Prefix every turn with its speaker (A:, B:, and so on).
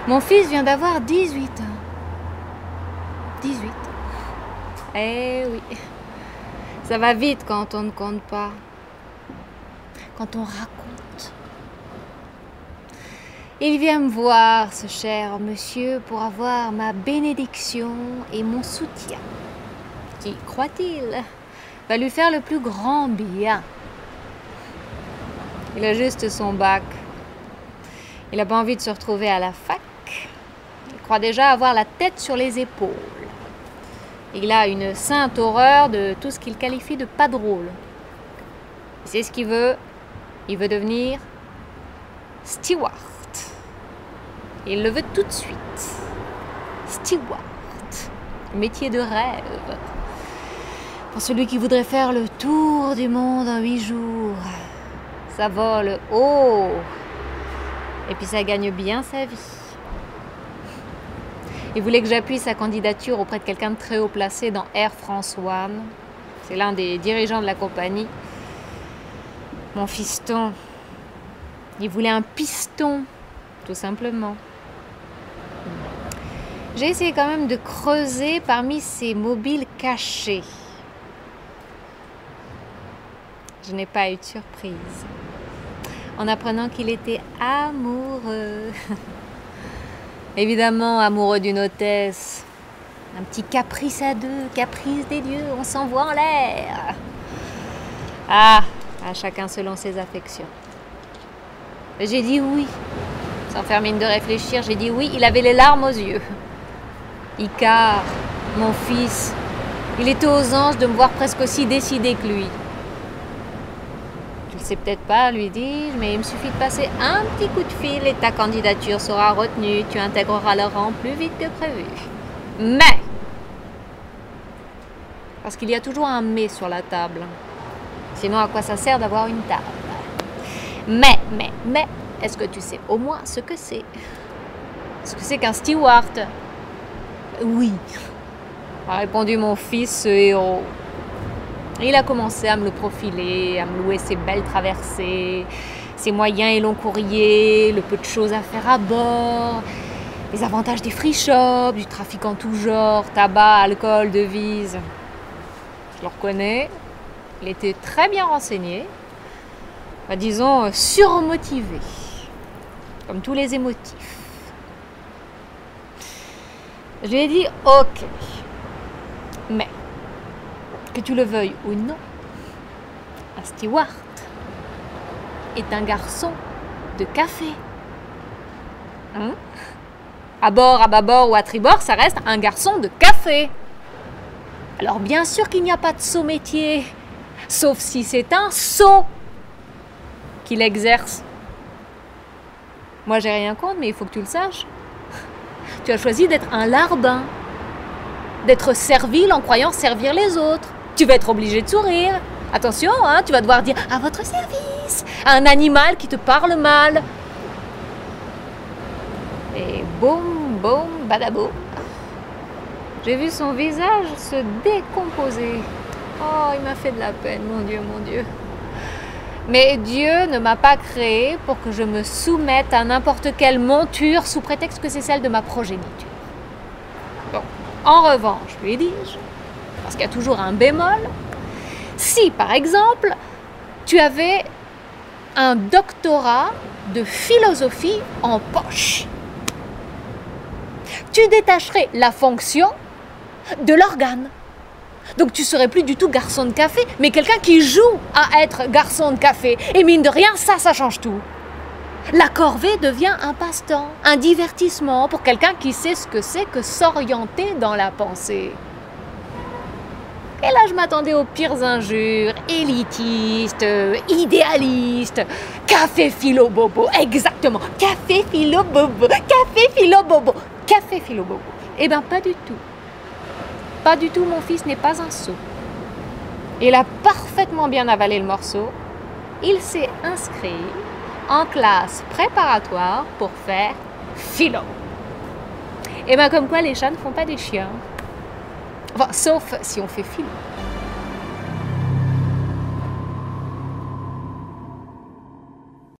A: Mon fils vient d'avoir 18 ans. 18. Eh oui. Ça va vite quand on ne compte pas. Quand on raconte. Il vient me voir, ce cher monsieur, pour avoir ma bénédiction et mon soutien. Qui, croit-il, va lui faire le plus grand bien. Il a juste son bac. Il n'a pas envie de se retrouver à la fac. Il croit déjà avoir la tête sur les épaules. Il a une sainte horreur de tout ce qu'il qualifie de pas drôle. C'est ce qu'il veut. Il veut devenir steward. Il le veut tout de suite. Steward. Métier de rêve. Pour celui qui voudrait faire le tour du monde en 8 jours. Ça vole haut. Et puis ça gagne bien sa vie. Il voulait que j'appuie sa candidature auprès de quelqu'un de très haut placé dans Air France One. C'est l'un des dirigeants de la compagnie. Mon fiston, il voulait un piston, tout simplement. J'ai essayé quand même de creuser parmi ces mobiles cachés. Je n'ai pas eu de surprise. En apprenant qu'il était amoureux. Évidemment, amoureux d'une hôtesse. Un petit caprice à deux, caprice des dieux, on s'envoie en l'air. Ah, à chacun selon ses affections. J'ai dit oui, sans faire mine de réfléchir, j'ai dit oui, il avait les larmes aux yeux. Icare, mon fils, il était aux anges de me voir presque aussi décidé que lui. Je ne sais peut-être pas, lui dis-je, mais il me suffit de passer un petit coup de fil et ta candidature sera retenue. Tu intégreras le rang plus vite que prévu. Mais, parce qu'il y a toujours un mais sur la table. Sinon, à quoi ça sert d'avoir une table? Mais, est-ce que tu sais au moins ce que c'est? Ce que c'est qu'un steward? Oui, a répondu mon fils, ce héros. Il a commencé à me le profiler, à me louer ses belles traversées, ses moyens et longs courriers, le peu de choses à faire à bord, les avantages des free shops, du trafic en tout genre, tabac, alcool, devises. Je le reconnais, il était très bien renseigné, disons surmotivé, comme tous les émotifs. Je lui ai dit ok, mais que tu le veuilles ou non, un steward est un garçon de café. Hein? À bord, à bâbord ou à tribord, ça reste un garçon de café. Alors bien sûr qu'il n'y a pas de sot métier, sauf si c'est un sot qu'il exerce. Moi j'ai rien contre, mais il faut que tu le saches. Tu as choisi d'être un larbin, d'être servile en croyant servir les autres. Tu vas être obligé de sourire. Attention, hein, tu vas devoir dire « à votre service » à un animal qui te parle mal. Et boum, boum, badaboum. J'ai vu son visage se décomposer. Oh, il m'a fait de la peine, mon Dieu, mon Dieu. Mais Dieu ne m'a pas créé pour que je me soumette à n'importe quelle monture sous prétexte que c'est celle de ma progéniture. Bon, en revanche, lui dis-je, parce qu'il y a toujours un bémol, si par exemple, tu avais un doctorat de philosophie en poche, tu détacherais la fonction de l'organe. Donc tu serais plus du tout garçon de café, mais quelqu'un qui joue à être garçon de café. Et mine de rien, ça change tout. La corvée devient un passe-temps, un divertissement pour quelqu'un qui sait ce que c'est que s'orienter dans la pensée. Et là, je m'attendais aux pires injures, élitistes, idéalistes, café philo bobo, exactement, café philo bobo, café philo bobo, café philo bobo. Eh bien, pas du tout. Pas du tout, mon fils n'est pas un sot. Il a parfaitement bien avalé le morceau. Il s'est inscrit en classe préparatoire pour faire philo. Et bien, comme quoi les chats ne font pas des chiens. Enfin, sauf si on fait philo.